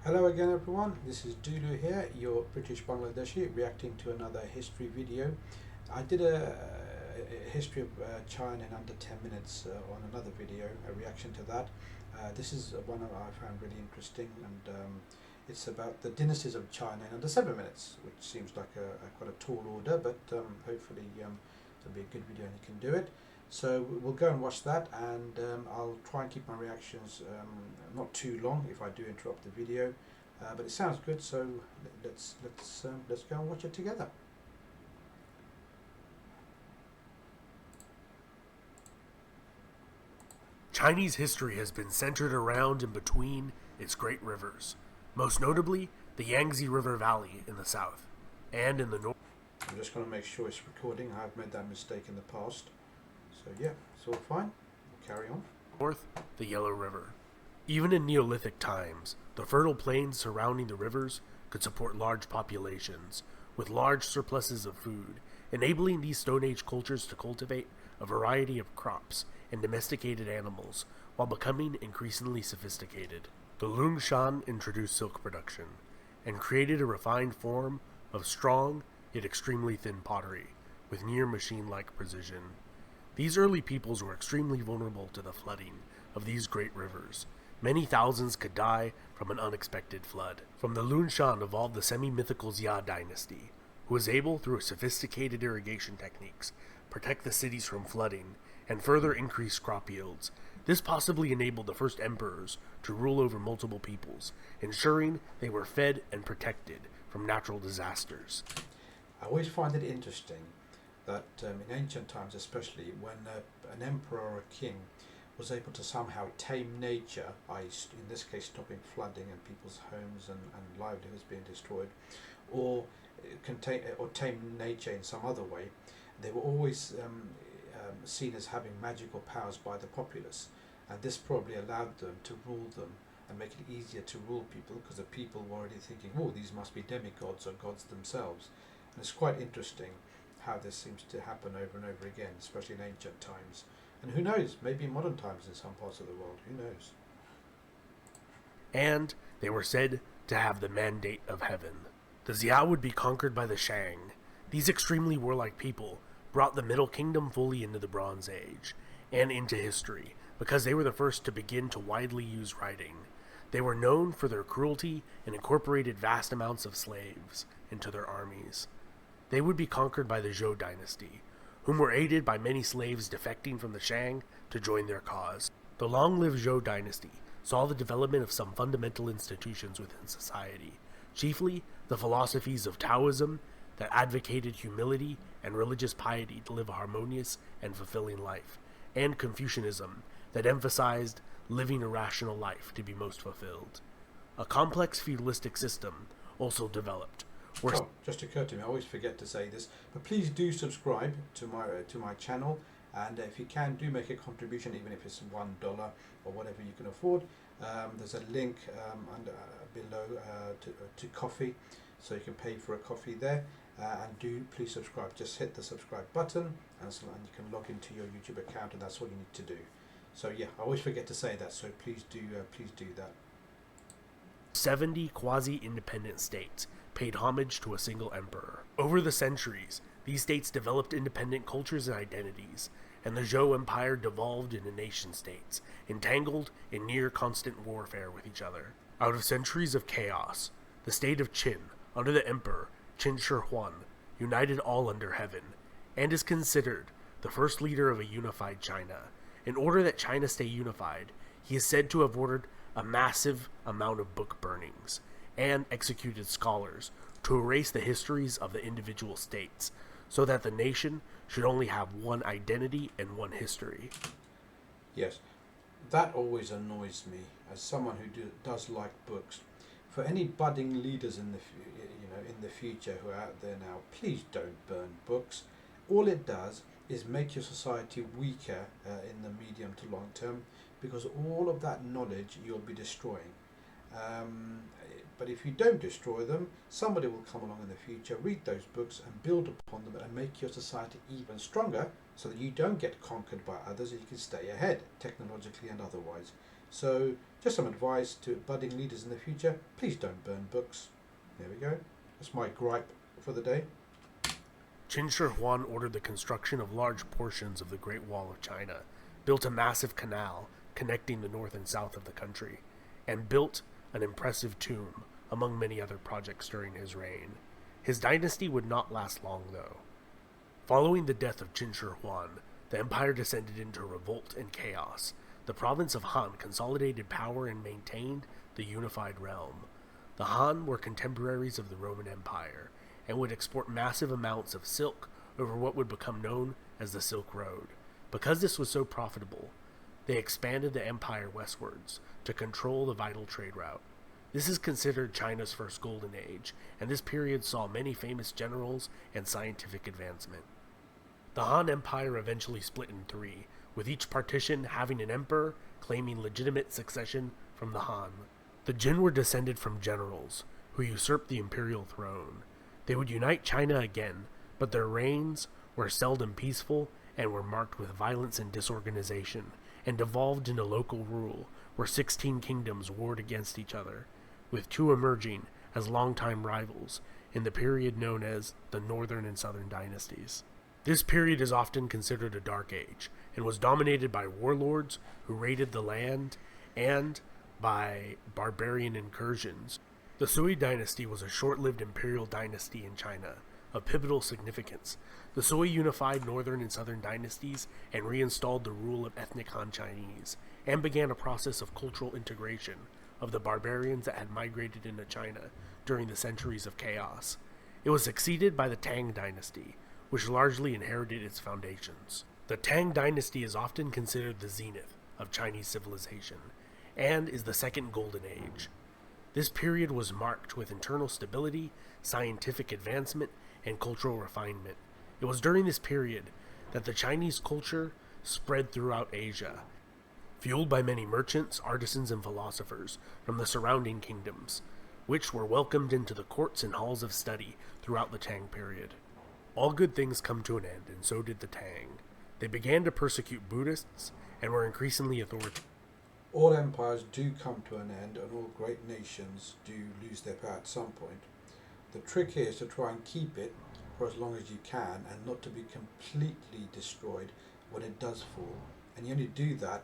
Hello again everyone, this is Dulu here, your British Bangladeshi, reacting to another history video. I did a history of China in under 10 minutes on another video, a reaction to that. This is one I found really interesting, and it's about the dynasties of China in under 7 minutes, which seems like quite a tall order, but hopefully it'll be a good video and you can do it. So we'll go and watch that, and I'll try and keep my reactions not too long if I do interrupt the video. But it sounds good, so let's go and watch it together. Chinese history has been centered around and between its great rivers, most notably the Yangtze River Valley in the south, and in the north. I'm just going to make sure it's recording. I've made that mistake in the past. So yeah, it's all fine. We'll carry on. North, the Yellow River. Even in Neolithic times, the fertile plains surrounding the rivers could support large populations, with large surpluses of food, enabling these Stone Age cultures to cultivate a variety of crops and domesticated animals while becoming increasingly sophisticated. The Lung Shan introduced silk production and created a refined form of strong yet extremely thin pottery with near machine-like precision. These early peoples were extremely vulnerable to the flooding of these great rivers. Many thousands could die from an unexpected flood. From the Lun Shan evolved the semi-mythical Xia dynasty, who was able, through sophisticated irrigation techniques, protect the cities from flooding and further increase crop yields. This possibly enabled the first emperors to rule over multiple peoples, ensuring they were fed and protected from natural disasters. I always find it interesting that in ancient times, especially when an emperor or a king was able to somehow tame nature, i.e. in this case stopping flooding and people's homes and livelihoods being destroyed, or tame nature in some other way, they were always seen as having magical powers by the populace, and this probably allowed them to rule them and make it easier to rule people, because the people were already thinking, oh, these must be demigods or gods themselves. And it's quite interesting how this seems to happen over and over again, especially in ancient times. And who knows, maybe in modern times in some parts of the world, who knows? And they were said to have the mandate of heaven. The Xia would be conquered by the Shang. These extremely warlike people brought the Middle Kingdom fully into the Bronze Age, and into history, because they were the first to begin to widely use writing. They were known for their cruelty and incorporated vast amounts of slaves into their armies. They would be conquered by the Zhou dynasty, whom were aided by many slaves defecting from the Shang to join their cause. The long-lived Zhou dynasty saw the development of some fundamental institutions within society, chiefly the philosophies of Taoism that advocated humility and religious piety to live a harmonious and fulfilling life, and Confucianism that emphasized living a rational life to be most fulfilled. A complex feudalistic system also developed. Just occurred to me, I always forget to say this, but please do subscribe to my channel, and if you can, do make a contribution, even if it's $1 or whatever you can afford. There's a link below to coffee, so you can pay for a coffee there. And do please subscribe. Just hit the subscribe button, and you can log into your YouTube account, and that's all you need to do. So yeah, I always forget to say that, so please do that. 70 quasi-independent states paid homage to a single emperor. Over the centuries, these states developed independent cultures and identities, and the Zhou Empire devolved into nation-states, entangled in near-constant warfare with each other. Out of centuries of chaos, the state of Qin, under the emperor Qin Shi Huang, united all under heaven, and is considered the first leader of a unified China. In order that China stay unified, he is said to have ordered a massive amount of book burnings and executed scholars to erase the histories of the individual states, so that the nation should only have one identity and one history. Yes, that always annoys me as someone who does like books. For any budding leaders in the future who are out there now, please don't burn books. All it does is make your society weaker in the medium to long term, because all of that knowledge you'll be destroying. But if you don't destroy them, somebody will come along in the future, read those books and build upon them and make your society even stronger, so that you don't get conquered by others and you can stay ahead, technologically and otherwise. So, just some advice to budding leaders in the future: please don't burn books. There we go. That's my gripe for the day. Qin Shi Huang ordered the construction of large portions of the Great Wall of China, built a massive canal connecting the north and south of the country, and built an impressive tomb, among many other projects during his reign. His dynasty would not last long, though. Following the death of Qin Shi Huang, the empire descended into revolt and chaos. The province of Han consolidated power and maintained the unified realm. The Han were contemporaries of the Roman Empire, and would export massive amounts of silk over what would become known as the Silk Road. Because this was so profitable, they expanded the empire westwards to control the vital trade route. This is considered China's first golden age, and this period saw many famous generals and scientific advancement. The Han Empire eventually split in three, with each partition having an emperor claiming legitimate succession from the Han. The Jin were descended from generals, who usurped the imperial throne. They would unite China again, but their reigns were seldom peaceful and were marked with violence and disorganization, and devolved into local rule, where 16 kingdoms warred against each other, with two emerging as longtime rivals in the period known as the Northern and Southern Dynasties. This period is often considered a dark age, and was dominated by warlords who raided the land and by barbarian incursions. The Sui dynasty was a short-lived imperial dynasty in China, of pivotal significance. The Sui unified northern and southern dynasties and reinstalled the rule of ethnic Han Chinese, and began a process of cultural integration of the barbarians that had migrated into China during the centuries of chaos. It was succeeded by the Tang dynasty, which largely inherited its foundations. The Tang dynasty is often considered the zenith of Chinese civilization, and is the second golden age. This period was marked with internal stability, scientific advancement, and cultural refinement. It was during this period that the Chinese culture spread throughout Asia, fueled by many merchants, artisans, and philosophers from the surrounding kingdoms, which were welcomed into the courts and halls of study throughout the Tang period. All good things come to an end, and so did the Tang. They began to persecute Buddhists and were increasingly authoritative. All empires do come to an end, and all great nations do lose their power at some point. The trick here is to try and keep it for as long as you can, and not to be completely destroyed when it does fall. And you only do that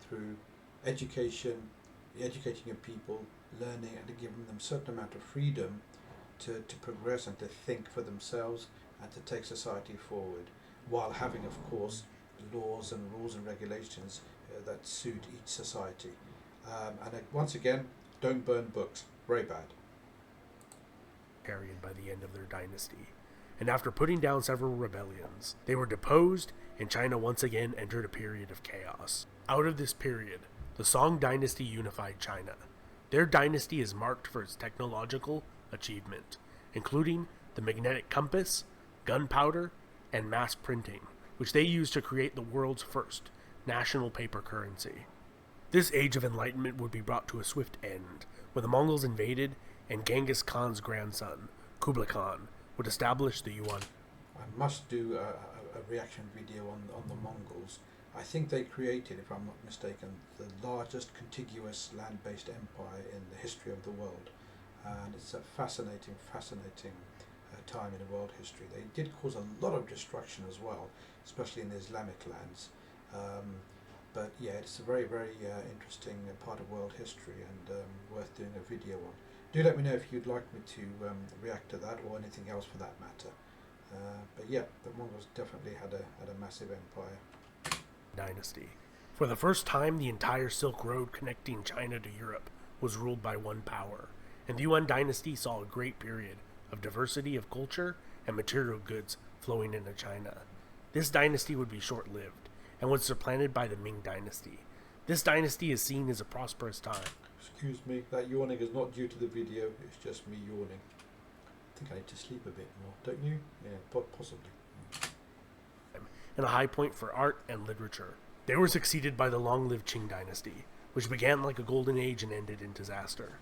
through education, educating your people, learning, and giving them a certain amount of freedom to progress and to think for themselves and to take society forward, while having, of course, laws and rules and regulations that suit each society. Once again, don't burn books. Very bad. Period by the end of their dynasty, and after putting down several rebellions, they were deposed, and China once again entered a period of chaos. Out of this period, the Song dynasty unified China. Their dynasty is marked for its technological achievement, including the magnetic compass, gunpowder, and mass printing, which they used to create the world's first national paper currency. This age of enlightenment would be brought to a swift end when the Mongols invaded, and Genghis Khan's grandson, Kublai Khan, would establish the Yuan. I must do a reaction video on the Mongols. I think they created, if I'm not mistaken, the largest contiguous land-based empire in the history of the world. And it's a fascinating time in world history. They did cause a lot of destruction as well, especially in the Islamic lands. But yeah, it's a very interesting part of world history, and worth doing a video on. Do let me know if you'd like me to react to that, or anything else for that matter. But yeah, the Mongols definitely had a massive empire. Dynasty. For the first time, the entire Silk Road connecting China to Europe was ruled by one power, and the Yuan dynasty saw a great period of diversity of culture and material goods flowing into China. This dynasty would be short-lived, and was supplanted by the Ming dynasty. This dynasty is seen as a prosperous time. Excuse me, that yawning is not due to the video, it's just me yawning. I think I need to sleep a bit more, don't you? Yeah, possibly. And a high point for art and literature. They were succeeded by the long-lived Qing dynasty, which began like a golden age and ended in disaster.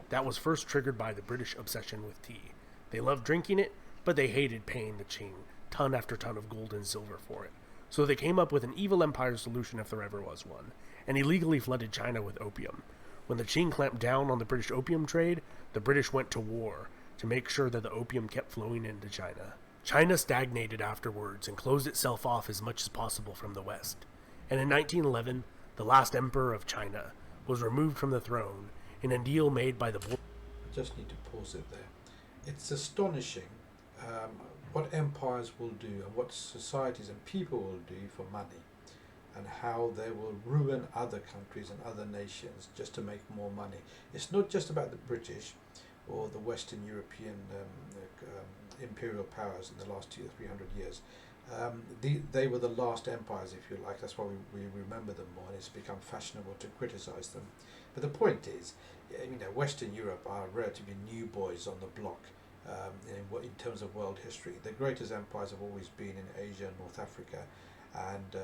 That was first triggered by the British obsession with tea. They loved drinking it, but they hated paying the Qing ton after ton of gold and silver for it. So they came up with an evil empire solution if there ever was one, and illegally flooded China with opium. When the Qing clamped down on the British opium trade, the British went to war to make sure that the opium kept flowing into China. China stagnated afterwards and closed itself off as much as possible from the West. And in 1911, the last emperor of China was removed from the throne in a deal made by the board. I just need to pause it there. It's astonishing what empires will do and what societies and people will do for money, and how they will ruin other countries and other nations just to make more money. It's not just about the British or the Western European imperial powers in the last 200 or 300 years. They were the last empires, if you like. That's why we remember them more, and it's become fashionable to criticize them. But the point is, Western Europe are relatively new boys on the block in terms of world history. The greatest empires have always been in Asia and North Africa, and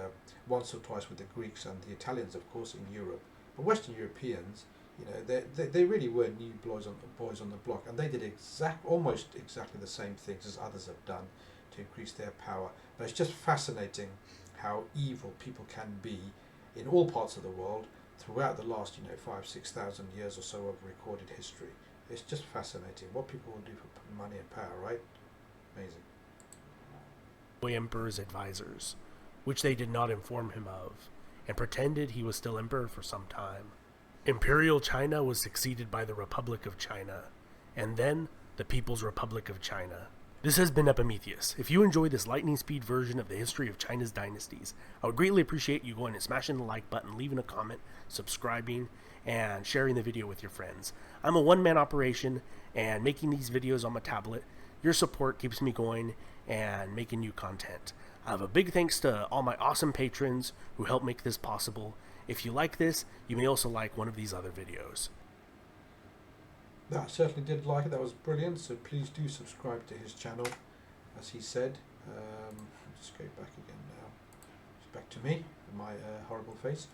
once or twice with the Greeks and the Italians, of course, in Europe. But Western Europeans, they really were new boys on the block, and they did almost exactly the same things as others have done to increase their power. But it's just fascinating how evil people can be in all parts of the world throughout the last 5,000-6,000 years or so of recorded history. It's just fascinating what people will do for money and power, right? Amazing. Emperor's advisors, which they did not inform him of, and pretended he was still emperor for some time. Imperial China was succeeded by the Republic of China, and then the People's Republic of China. This has been Epimetheus. If you enjoy this lightning speed version of the history of China's dynasties, I would greatly appreciate you going and smashing the like button, leaving a comment, subscribing, and sharing the video with your friends. I'm a one-man operation, and making these videos on my tablet, your support keeps me going and making new content. I have a big thanks to all my awesome patrons who help make this possible. If you like this, you may also like one of these other videos. I certainly did like it. That was brilliant. So please do subscribe to his channel, as he said. Let's go back again now. It's back to me, my horrible face.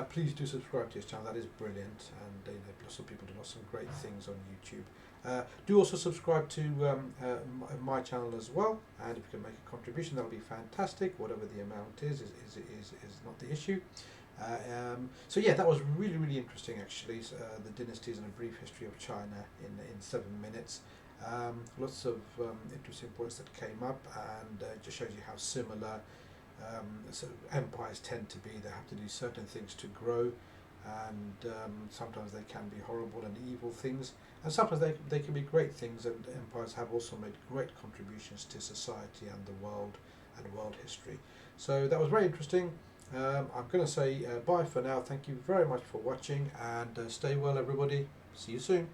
Please do subscribe to his channel. That is brilliant, and lots of people do some great things on YouTube. Do also subscribe to my channel as well, and if you can make a contribution, that'll be fantastic. Whatever the amount is not the issue. So yeah, that was really interesting actually. The dynasties and a brief history of China in 7 minutes. Lots of interesting points that came up, and just shows you how similar sort of empires tend to be. They have to do certain things to grow, and sometimes they can be horrible and evil things, and sometimes they can be great things, and empires have also made great contributions to society and the world and world history. So that was very interesting. I'm going to say bye for now. Thank you very much for watching, and stay well everybody. See you soon.